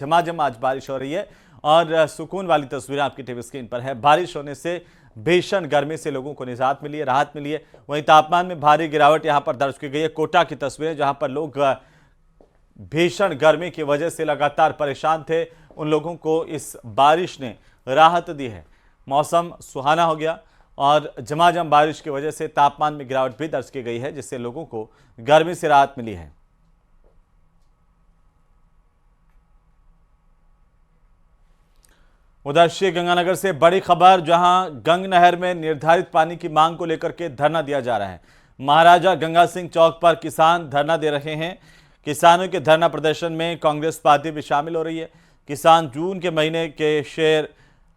झमाझम आज बारिश हो रही है और सुकून वाली तस्वीरें आपकी टीवी स्क्रीन पर है। बारिश होने से भीषण गर्मी से लोगों को निजात मिली है, राहत मिली है। वहीं तापमान में भारी गिरावट यहां पर दर्ज की गई है। कोटा की तस्वीरें जहां पर लोग भीषण गर्मी की वजह से लगातार परेशान थे, उन लोगों को इस बारिश ने राहत दी है। मौसम सुहाना हो गया और झमाझम बारिश की वजह से तापमान में गिरावट भी दर्ज की गई है, जिससे लोगों को गर्मी से राहत मिली है। उधर श्रीगंगानगर से बड़ी खबर, जहां गंग नहर में निर्धारित पानी की मांग को लेकर के धरना दिया जा रहा है। महाराजा गंगा सिंह चौक पर किसान धरना दे रहे हैं। किसानों के धरना प्रदर्शन में कांग्रेस पार्टी भी शामिल हो रही है। किसान जून के महीने के शेर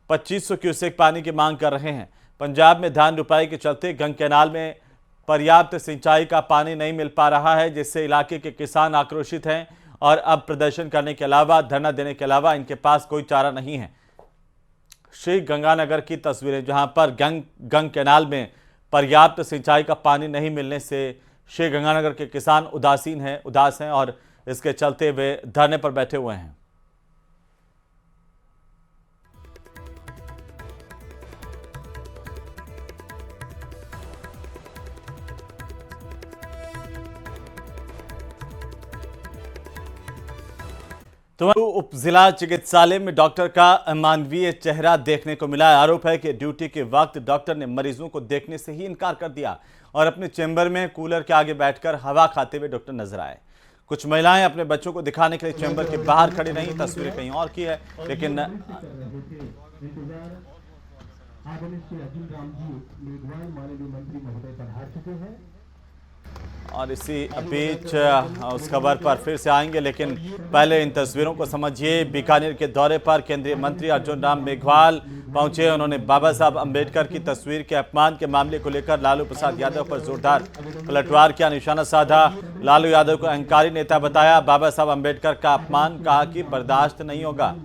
2500 क्यूसेक पानी की मांग कर रहे हैं। पंजाब में धान रुपाई के चलते गंग कैनाल में पर्याप्त सिंचाई का पानी नहीं मिल पा रहा है, जिससे इलाके के किसान आक्रोशित हैं और अब प्रदर्शन करने के अलावा, धरना देने के अलावा इनके पास कोई चारा नहीं है। श्री गंगानगर की तस्वीरें, जहां पर गंग कैनाल में पर्याप्त सिंचाई का पानी नहीं मिलने से श्री गंगानगर के किसान उदास हैं और इसके चलते वे धरने पर बैठे हुए हैं। तो उप जिला चिकित्सालय में डॉक्टर का अमानवीय चेहरा देखने को मिला। आरोप है कि ड्यूटी के वक्त डॉक्टर ने मरीजों को देखने से ही इनकार कर दिया और अपने चेंबर में कूलर के आगे बैठकर हवा खाते हुए डॉक्टर नजर आए। कुछ महिलाएं अपने बच्चों को दिखाने के लिए चेंबर के बाहर खड़ी रहीं। तस्वीरें कहीं और की है, लेकिन और इसी बीच उस खबर पर फिर से आएंगे, लेकिन पहले इन तस्वीरों को समझिए। बीकानेर के दौरे पर केंद्रीय मंत्री अर्जुन राम मेघवाल पहुंचे। उन्होंने बाबा साहब अंबेडकर की तस्वीर के अपमान के मामले को लेकर लालू प्रसाद यादव पर जोरदार पलटवार किया, निशाना साधा। लालू यादव को अहंकारी नेता बताया। बाबा साहब अंबेडकर का अपमान कहा कि बर्दाश्त नहीं होगा।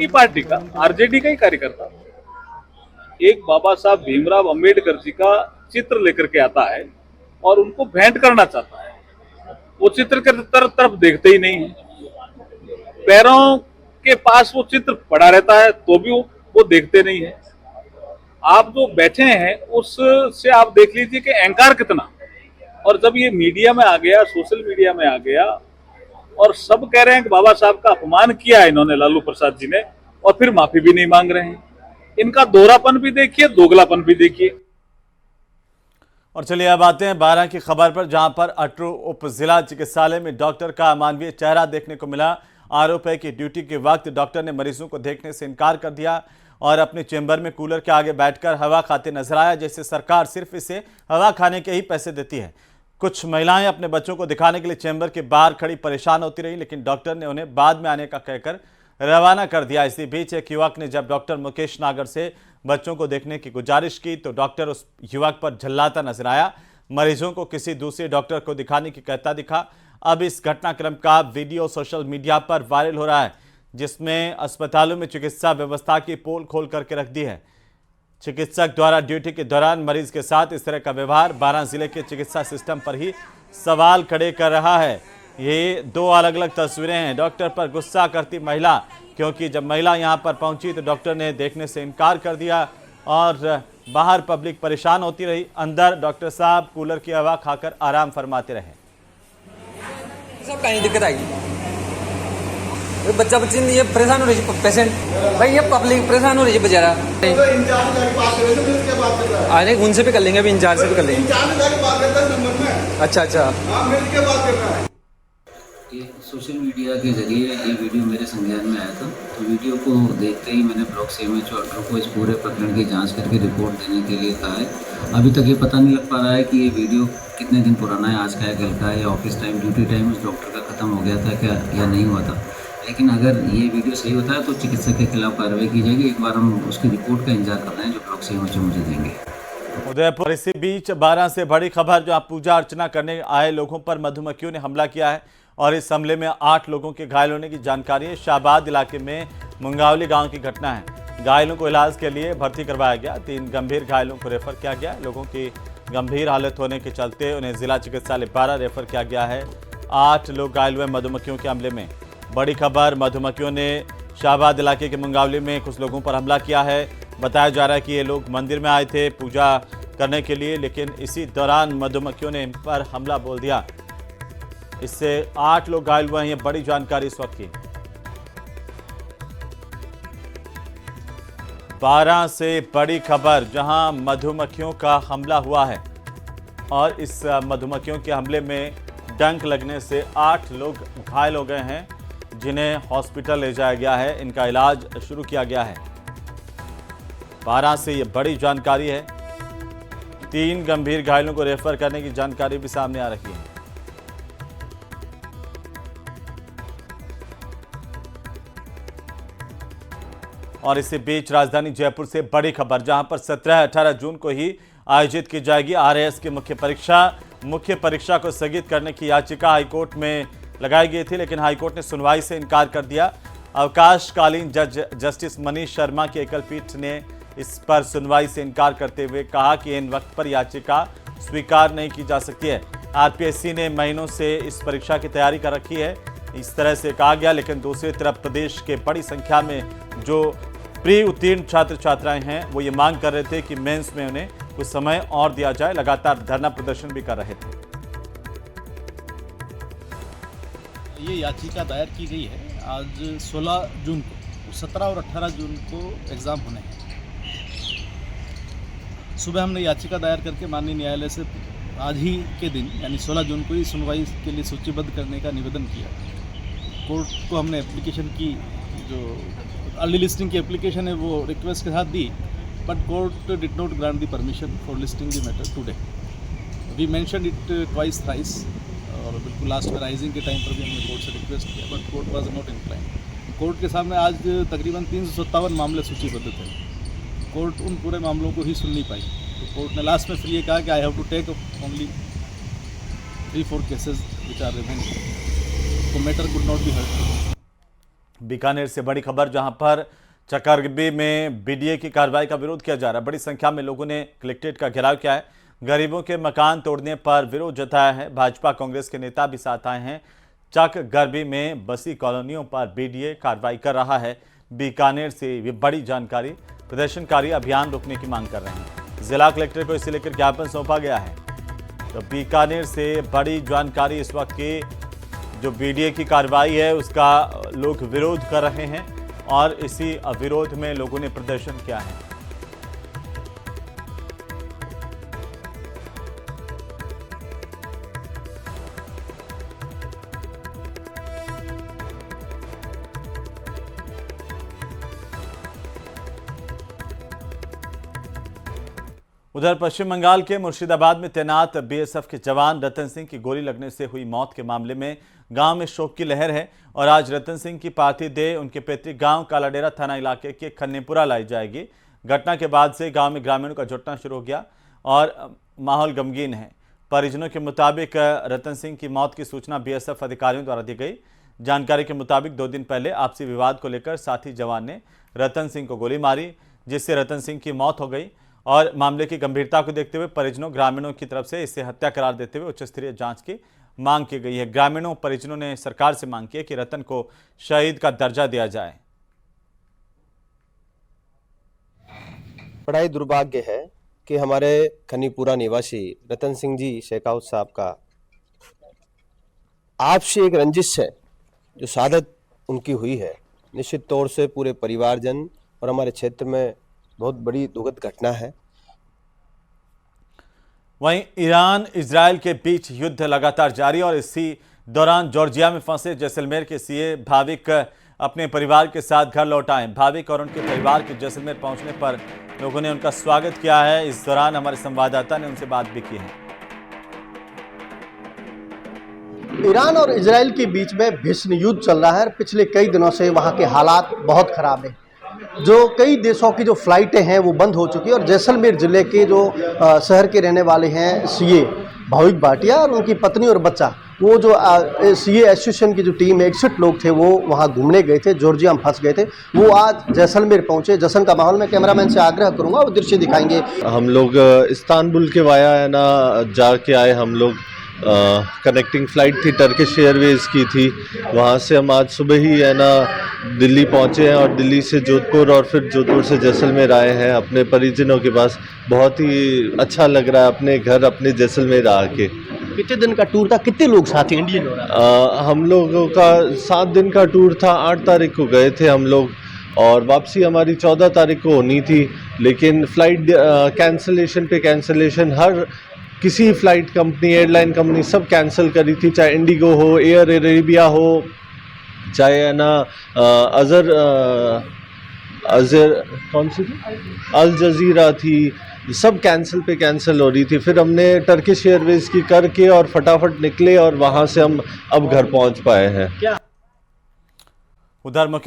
पार्टी का, आरजेडी का ही कार्यकर्ता एक बाबा साहब भीमराव अंबेडकर जी का चित्र लेकर के आता है और उनको भेंट करना चाहता है। वो चित्र के तरफ देखते ही नहीं है। पैरों के पास वो चित्र पड़ा रहता है तो भी वो देखते नहीं है। आप जो बैठे हैं उससे आप देख लीजिए कि अहंकार कितना। और जब ये मीडिया में आ गया, सोशल मीडिया में आ गया और सब कह रहे हैं कि बाबा साहब का अपमान किया है इन्होंने, लालू प्रसाद जी ने, और फिर माफी भी नहीं मांग रहे हैं। इनका दोहरापन भी देखिए, दोगलापन भी देखिए। और चलिए अब आते हैं 12 की खबर पर, जहां पर अटरू उप जिला चिकित्सालय में डॉक्टर का अमानवीय चेहरा देखने को मिला। आरोप है कि ड्यूटी के वक्त डॉक्टर ने मरीजों को देखने से इनकार कर दिया और अपने चेंबर में कूलर के आगे बैठकर हवा खाते नजर आया, जैसे सरकार सिर्फ इसे हवा खाने के ही पैसे देती है। कुछ महिलाएं अपने बच्चों को दिखाने के लिए चेंबर के बाहर खड़ी परेशान होती रही, लेकिन डॉक्टर ने उन्हें बाद में आने का कहकर रवाना कर दिया। इसी बीच एक युवक ने जब डॉक्टर मुकेश नागर से बच्चों को देखने की गुजारिश की तो डॉक्टर उस युवक पर झल्लाता नजर आया। मरीजों को किसी दूसरे डॉक्टर को दिखाने की कहता दिखा। अब इस घटनाक्रम का वीडियो सोशल मीडिया पर वायरल हो रहा है, जिसमें अस्पतालों में चिकित्सा व्यवस्था की पोल खोल करके रख दी है। चिकित्सक द्वारा ड्यूटी के दौरान मरीज के साथ इस तरह का व्यवहार 12 जिले के चिकित्सा सिस्टम पर ही सवाल खड़े कर रहा है। ये दो अलग अलग तस्वीरें हैं। डॉक्टर पर गुस्सा करती महिला, क्योंकि जब महिला यहां पर पहुंची तो डॉक्टर ने देखने से इनकार कर दिया और बाहर पब्लिक परेशान होती रही। अंदर डॉक्टर साहब कूलर की हवा खाकर आराम फरमाते रहे। सब कहीं दिक्कत आएगी, बच्चा बच्ची ये परेशान हो रही है, पेशेंट भाई, ये पब्लिक परेशान हो रही है बेचारा। अरे उनसे भी कर लेंगे, अभी इंचार्ज से भी कर लेंगे। अच्छा ये सोशल मीडिया के जरिए ये वीडियो मेरे संज्ञान में आया था, तो वीडियो को देखते ही मैंने ब्लॉक CMHO अटरू को इस पूरे प्रकरण की जांच करके रिपोर्ट देने के लिए कहा है। अभी तक ये पता नहीं लग पा रहा है कि ये वीडियो कितने दिन पुराना है, आज का है, कल का है, या ऑफिस टाइम, ड्यूटी टाइम उस डॉक्टर का ख़त्म हो गया था क्या या नहीं हुआ था। लेकिन अगर ये वीडियो सही होता है तो चिकित्सक के खिलाफ कार्रवाई की जाएगी। एक बार हम उसकी रिपोर्ट का इंतजार कर रहे हैं जो ब्लॉक CMHO मुझे देंगे। उदयपुर। इसी बीच 12 से बड़ी खबर, जो आप पूजा अर्चना करने आए लोगों पर मधुमक्खियों ने हमला किया है और इस हमले में 8 लोगों के घायल होने की जानकारी है। शाहबाद इलाके में मुंगावली गांव की घटना है। घायलों को इलाज के लिए भर्ती करवाया गया। 3 गंभीर घायलों को रेफर किया गया। लोगों की गंभीर हालत होने के चलते उन्हें जिला चिकित्सालय 12 रेफर किया गया है। 8 लोग घायल हुए मधुमक्खियों के हमले में। बड़ी खबर, मधुमक्खियों ने शाहबाद इलाके के मुंगावली में कुछ लोगों पर हमला किया है। बताया जा रहा है कि ये लोग मंदिर में आए थे पूजा करने के लिए, लेकिन इसी दौरान मधुमक्खियों ने इन पर हमला बोल दिया। इससे 8 लोग घायल हुए हैं। ये बड़ी जानकारी इस वक्त की। 12 से बड़ी खबर, जहां मधुमक्खियों का हमला हुआ है और इस मधुमक्खियों के हमले में डंक लगने से 8 लोग घायल हो गए हैं, जिन्हें हॉस्पिटल ले जाया गया है। इनका इलाज शुरू किया गया है। 12 से ये बड़ी जानकारी है। 3 गंभीर घायलों को रेफर करने की जानकारी भी सामने आ रही है। और इसी बीच राजधानी जयपुर से बड़ी खबर, जहां पर 17-18 जून को ही आयोजित की जाएगी आरएएस की मुख्य परीक्षा। मुख्य परीक्षा को स्थगित करने की याचिका हाईकोर्ट में लगाई गई थी, लेकिन हाईकोर्ट ने सुनवाई से इनकार कर दिया। अवकाशकालीन जज जस्टिस मनीष शर्मा की एकल पीठ ने इस पर सुनवाई से इनकार करते हुए कहा कि इन वक्त पर याचिका स्वीकार नहीं की जा सकती है। आरपीएससी ने महीनों से इस परीक्षा की तैयारी कर रखी है, इस तरह से कहा गया। लेकिन दूसरी तरफ प्रदेश के बड़ी संख्या में जो प्री उत्तीर्ण छात्र छात्राएं हैं, वो ये मांग कर रहे थे कि मेंस में उन्हें कुछ समय और दिया जाए। लगातार धरना प्रदर्शन भी कर रहे थे। ये याचिका दायर की गई है आज 16 जून को। 17 और 18 जून को एग्ज़ाम होने हैं। सुबह हमने याचिका दायर करके माननीय न्यायालय से आज ही के दिन यानी 16 जून को ही सुनवाई के लिए सूचीबद्ध करने का निवेदन किया। कोर्ट को हमने एप्लीकेशन की, जो अर्ली लिस्टिंग की एप्लीकेशन है वो रिक्वेस्ट के साथ दी, but court did not grant the permission for listing the matter today. We mentioned it twice thrice, और बिल्कुल लास्ट में राइजिंग के टाइम पर भी हमने कोर्ट से रिक्वेस्ट किया, but court was not inclined. Court के सामने आज तकरीबन 357 मामले सूचीबद्ध थे। कोर्ट उन पूरे मामलों को ही सुन नहीं पाई, तो कोर्ट ने लास्ट में फिर ये कहा कि I have to take only 3-4 cases which are remaining, तो matter could not be heard. Bikaner से बड़ी खबर, जहां पर चकरबी में बीडीए की कार्रवाई का विरोध किया जा रहा है। बड़ी संख्या में लोगों ने कलेक्ट्रेट का घेराव किया है। गरीबों के मकान तोड़ने पर विरोध जताया है। भाजपा कांग्रेस के नेता भी साथ आए हैं। चकगरबी में बसी कॉलोनियों पर बीडीए कार्रवाई कर रहा है। बीकानेर से ये बड़ी जानकारी, प्रदर्शनकारी अभियान रोकने की मांग कर रहे हैं। जिला कलेक्टर को इसे लेकर ज्ञापन सौंपा गया है। तो बीकानेर से बड़ी जानकारी इस वक्त की, जो बीडीए की कार्रवाई है उसका लोग विरोध कर रहे हैं और इसी विरोध में लोगों ने प्रदर्शन किया है। उधर पश्चिम बंगाल के मुर्शिदाबाद में तैनात बीएसएफ के जवान रतन सिंह की गोली लगने से हुई मौत के मामले में गांव में शोक की लहर है और आज रतन सिंह की पार्थिव देह उनके पैतृक गांव कालाडेरा थाना इलाके के खन्नेपुरा लाई जाएगी। घटना के बाद से गांव में ग्रामीणों का जुटना शुरू हो गया और माहौल गमगीन है। परिजनों के मुताबिक रतन सिंह की मौत की सूचना बीएसएफ अधिकारियों द्वारा दी गई। जानकारी के मुताबिक 2 दिन पहले आपसी विवाद को लेकर साथी जवान ने रतन सिंह को गोली मारी, जिससे रतन सिंह की मौत हो गई। और मामले की गंभीरता को देखते हुए परिजनों ग्रामीणों की तरफ से इसे हत्या करार देते हुए उच्च स्तरीय जांच की मांग की गई है। ग्रामीणों परिजनों ने सरकार से मांग की है कि रतन को शहीद का दर्जा दिया जाए। बड़ा ही दुर्भाग्य है कि हमारे खन्नीपुरा निवासी रतन सिंह जी शेखावत साहब का आपसे एक रंजिश है जो शहादत उनकी हुई है। निश्चित तौर से पूरे परिवारजन और हमारे क्षेत्र में बहुत बड़ी दुखद घटना है। वहीं ईरान इजराइल के बीच युद्ध लगातार जारी और इसी दौरान जॉर्जिया में फंसे जैसलमेर के सीए भाविक अपने परिवार के साथ घर लौट आए। भाविक और उनके परिवार के जैसलमेर पहुंचने पर लोगों ने उनका स्वागत किया है। इस दौरान हमारे संवाददाता ने उनसे बात भी की है। ईरान और इजराइल के बीच में भीषण युद्ध चल रहा है। पिछले कई दिनों से वहां के हालात बहुत खराब है। जो कई देशों की जो फ्लाइटें हैं वो बंद हो चुकी है और जैसलमेर ज़िले के जो शहर के रहने वाले हैं सीए, भाविक भाटिया और उनकी पत्नी और बच्चा, वो जो सीए एसोसिएशन की जो टीम है 61 लोग थे, वो वहाँ घूमने गए थे, जॉर्जिया में फंस गए थे, वो आज जैसलमेर पहुँचे। जश्न का माहौल में कैमरामैन से आग्रह करूँगा वो दृश्य दिखाएंगे। हम लोग इस्तांबुल के वाया है ना जाके आए हम लोग। कनेक्टिंग फ़्लाइट थी, टर्किश एयरवेज़ की थी। वहाँ से हम आज सुबह ही है ना दिल्ली पहुँचे हैं और दिल्ली से जोधपुर और फिर जोधपुर से जैसलमेर आए हैं अपने परिजनों के पास। बहुत ही अच्छा लग रहा है अपने घर, अपने जैसलमेर आके। कितने दिन का टूर था, कितने लोग साथ हैं इंडियन? हम लोगों का 7 दिन का टूर था। 8 तारीख को गए थे हम लोग और वापसी हमारी 14 तारीख को होनी थी, लेकिन फ़्लाइट कैंसलेशन पे कैंसलेशन, हर किसी फ़्लाइट कंपनी, एयरलाइन कंपनी सब कैंसिल करी थी, चाहे इंडिगो हो, एयर अरेबिया हो, चाहे है ना अजर कौन सी थी, अल जज़ीरा थी, सब कैंसिल पे कैंसिल हो रही थी। फिर हमने टर्किश एयरवेज़ की करके और फटाफट निकले और वहाँ से हम अब घर पहुँच पाए हैं। उधर मुख्य